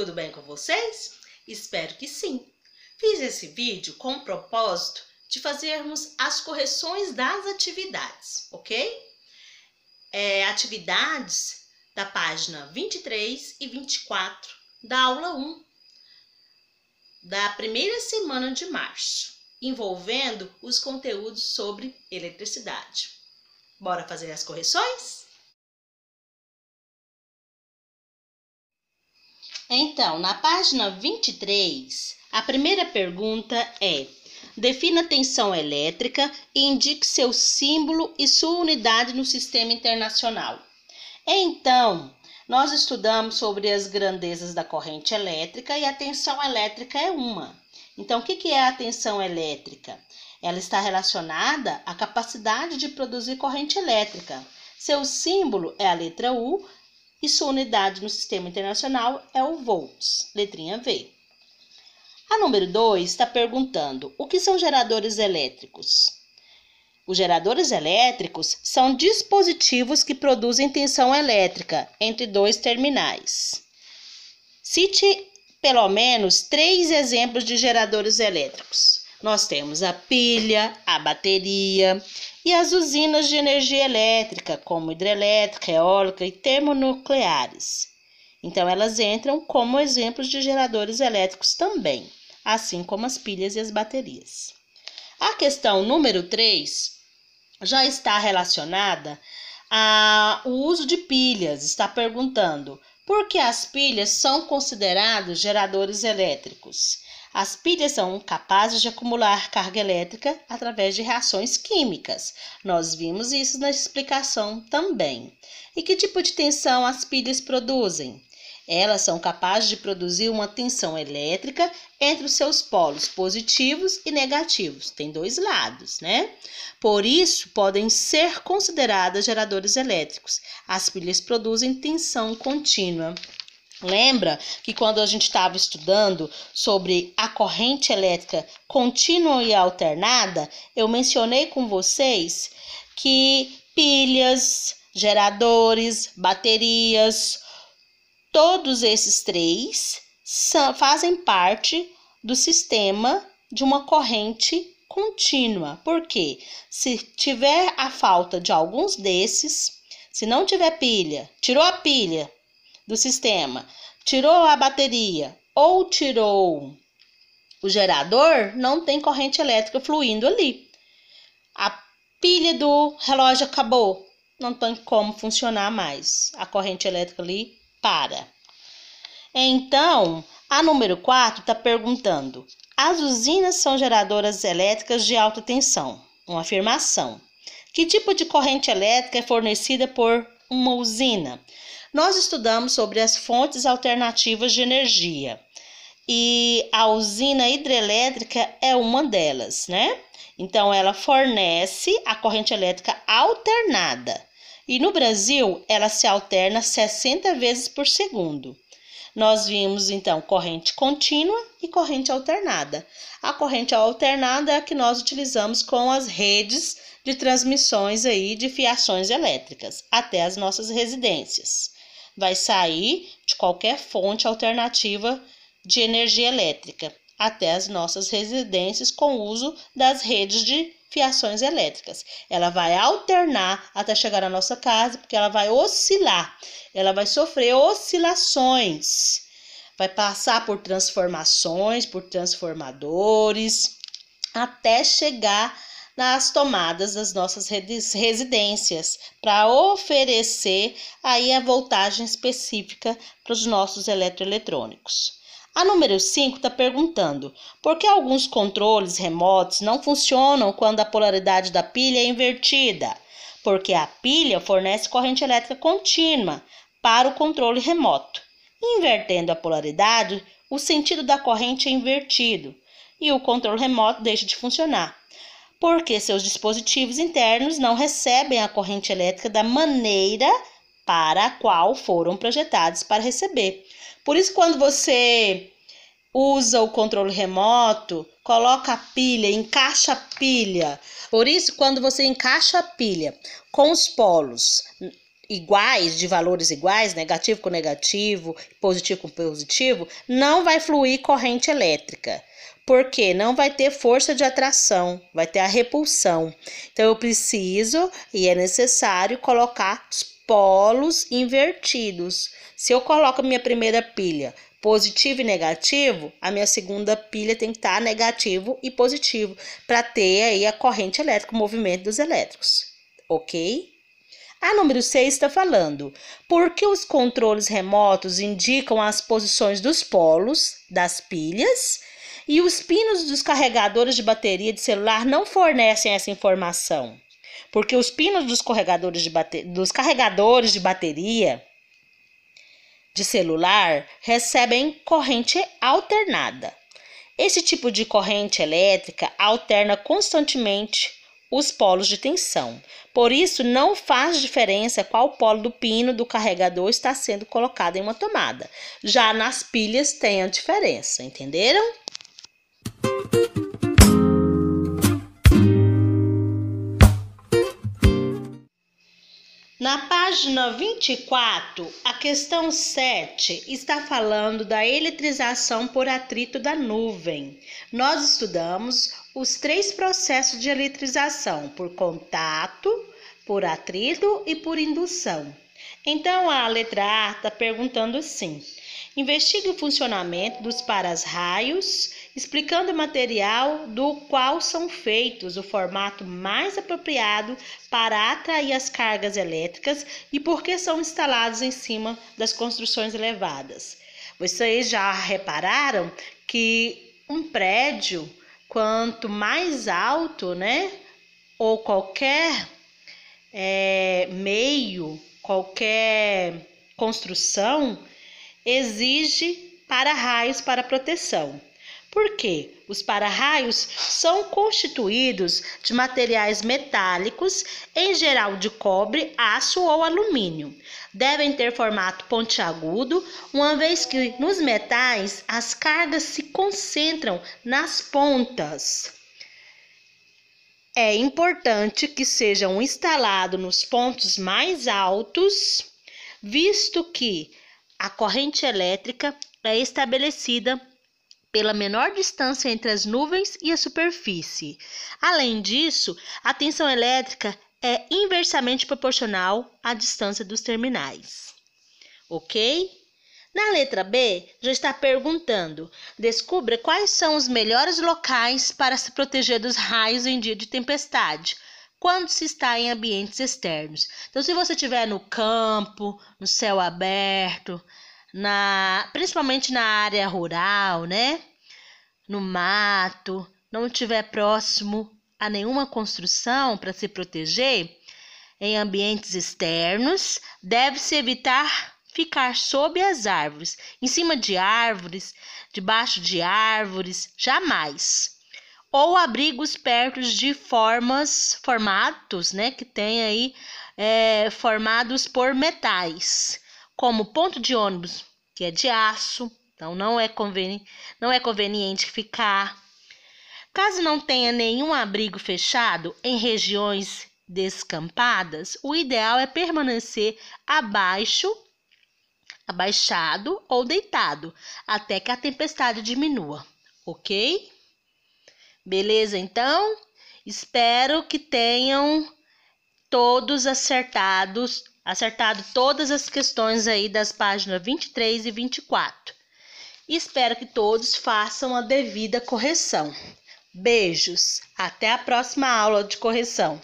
Tudo bem com vocês? Espero que sim. Fiz esse vídeo com o propósito de fazermos as correções das atividades, ok? Atividades da página 23 e 24 da aula 1 da primeira semana de março, envolvendo os conteúdos sobre eletricidade. Bora fazer as correções? Então, na página 23, a primeira pergunta é: defina a tensão elétrica e indique seu símbolo e sua unidade no sistema internacional. Então, nós estudamos sobre as grandezas da corrente elétrica e a tensão elétrica é uma. Então, o que é a tensão elétrica? Ela está relacionada à capacidade de produzir corrente elétrica. Seu símbolo é a letra U e sua unidade no sistema internacional é o volts, letrinha V. A número 2 está perguntando: o que são geradores elétricos? Os geradores elétricos são dispositivos que produzem tensão elétrica entre dois terminais. Cite pelo menos 3 exemplos de geradores elétricos. Nós temos a pilha, a bateria e as usinas de energia elétrica, como hidrelétrica, eólica e termonucleares. Então, elas entram como exemplos de geradores elétricos também, assim como as pilhas e as baterias. A questão número 3 já está relacionada ao uso de pilhas. Está perguntando por que as pilhas são consideradas geradores elétricos. As pilhas são capazes de acumular carga elétrica através de reações químicas. Nós vimos isso na explicação também. E que tipo de tensão as pilhas produzem? Elas são capazes de produzir uma tensão elétrica entre os seus polos positivos e negativos. Tem 2 lados, né? Por isso, podem ser consideradas geradores elétricos. As pilhas produzem tensão contínua. Lembra que quando a gente estava estudando sobre a corrente elétrica contínua e alternada, eu mencionei com vocês que pilhas, geradores, baterias, todos esses 3 fazem parte do sistema de uma corrente contínua. Por quê? Se tiver a falta de alguns desses, se não tiver pilha, tirou a pilha do sistema, tirou a bateria ou tirou o gerador, não tem corrente elétrica fluindo ali. A pilha do relógio acabou, não tem como funcionar mais. A corrente elétrica ali para. Então, a número 4 está perguntando: as usinas são geradoras elétricas de alta tensão? Uma afirmação. Que tipo de corrente elétrica é fornecida por uma usina? Nós estudamos sobre as fontes alternativas de energia e a usina hidrelétrica é uma delas, né? Então, ela fornece a corrente elétrica alternada. E no Brasil, ela se alterna 60 vezes por segundo. Nós vimos, então, corrente contínua e corrente alternada. A corrente alternada é a que nós utilizamos com as redes de transmissões aí de fiações elétricas até as nossas residências. Vai sair de qualquer fonte alternativa de energia elétrica até as nossas residências com o uso das redes de fiações elétricas. Ela vai alternar até chegar na nossa casa, porque ela vai oscilar, ela vai sofrer oscilações, vai passar por transformações, por transformadores, até chegar nas tomadas das nossas residências, para oferecer aí a voltagem específica para os nossos eletroeletrônicos. A número 5 está perguntando: por que alguns controles remotos não funcionam quando a polaridade da pilha é invertida? Porque a pilha fornece corrente elétrica contínua para o controle remoto. Invertendo a polaridade, o sentido da corrente é invertido e o controle remoto deixa de funcionar, porque seus dispositivos internos não recebem a corrente elétrica da maneira para a qual foram projetados para receber. Por isso, quando você usa o controle remoto, coloca a pilha, encaixa a pilha. Por isso, quando você encaixa a pilha com os polos iguais, de valores iguais, negativo com negativo, positivo com positivo, não vai fluir corrente elétrica. Porque não vai ter força de atração, vai ter a repulsão. Então, eu preciso e é necessário colocar os polos invertidos. Se eu coloco a minha primeira pilha positivo e negativo, a minha segunda pilha tem que estar negativo e positivo, para ter aí a corrente elétrica, o movimento dos elétrons, ok? A número 6 está falando, por que os controles remotos indicam as posições dos polos das pilhas e os pinos dos carregadores de bateria de celular não fornecem essa informação? Porque os pinos dos carregadores de bateria de celular recebem corrente alternada. Esse tipo de corrente elétrica alterna constantemente os polos de tensão. Por isso, não faz diferença qual polo do pino do carregador está sendo colocado em uma tomada. Já nas pilhas tem a diferença, entenderam? Na página 24, a questão 7 está falando da eletrização por atrito da nuvem. Nós estudamos os 3 processos de eletrização, por contato, por atrito e por indução. Então, a letra A está perguntando assim: investigue o funcionamento dos para-raios, explicando o material do qual são feitos, o formato mais apropriado para atrair as cargas elétricas e por que são instalados em cima das construções elevadas. Vocês já repararam que um prédio, quanto mais alto, né, ou qualquer meio, qualquer construção, exige para-raios para proteção. Por quê? Os para-raios são constituídos de materiais metálicos, em geral de cobre, aço ou alumínio. Devem ter formato pontiagudo, uma vez que nos metais as cargas se concentram nas pontas. É importante que sejam instalados nos pontos mais altos, visto que a corrente elétrica é estabelecida pela menor distância entre as nuvens e a superfície. Além disso, a tensão elétrica é inversamente proporcional à distância dos terminais. Ok? Na letra B, já está perguntando: descubra quais são os melhores locais para se proteger dos raios em dia de tempestade, quando se está em ambientes externos. Então, se você estiver no campo, no céu aberto, principalmente na área rural, né? No mato, não estiver próximo a nenhuma construção para se proteger, em ambientes externos, deve-se evitar ficar sob as árvores, em cima de árvores, debaixo de árvores, jamais. Ou abrigos perto de formatos, né, que tem aí formados por metais, como ponto de ônibus, que é de aço, então não é conveniente ficar. Caso não tenha nenhum abrigo fechado em regiões descampadas, o ideal é permanecer abaixado ou deitado, até que a tempestade diminua, ok? Beleza, então? Espero que tenham todos acertado todas as questões aí das páginas 23 e 24. E espero que todos façam a devida correção. Beijos, até a próxima aula de correção.